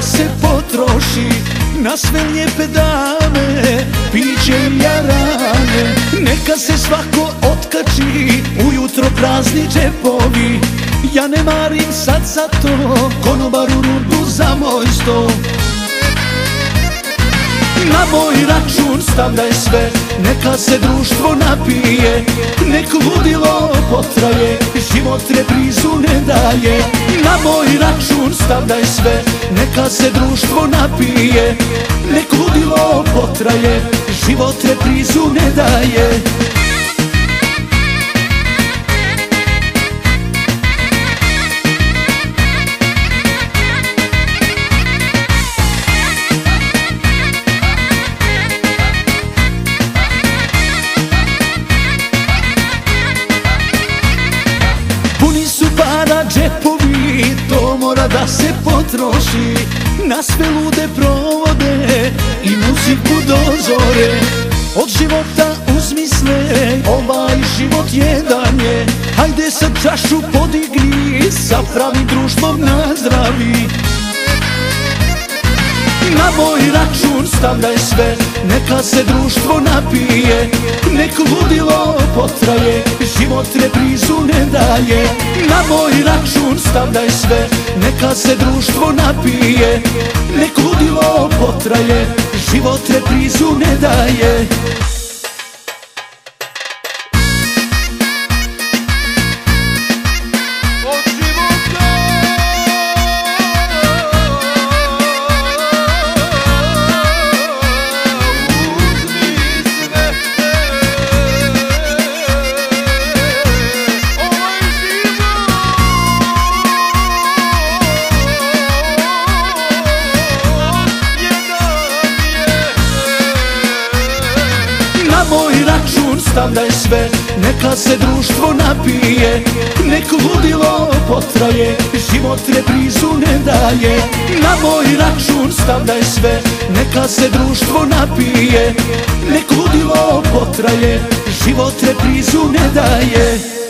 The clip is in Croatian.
da se potroši na sve lijepe dame, piće i jarane. Neka se svako otkači, ujutro prazni džepovi. Ja ne marim sad za to, konobaru rundu za moj sto. Na moj račun stavljaj sve, neka se društvo napije. Nek ludilo potraje, život reprizu ne daje. Na moj račun stavljaj sve, neka se društvo napije. Nek ludilo potraje, život reprizu ne daje. Džepovi, to mora da se potroši na sve lude provode i muziku do zore. Od života uzmi sve, ovaj život jedan je. Hajde sad čašu podigni, sa pravim društvom nazdravi. Na moj račun stavljaj sve, neka se društvo napije. Nek ludilo potraje, život reprizu ne daje. Na moj račun stavljaj sve, neka se društvo napije. Nek ludilo potraje, život reprizu ne daje. Na moj račun stavljaj sve, neka se društvo napije. Nek ludilo potraje, život reprizu ne daje. Na moj račun stavljaj sve, neka se društvo napije. Nek ludilo potraje, život reprizu ne daje.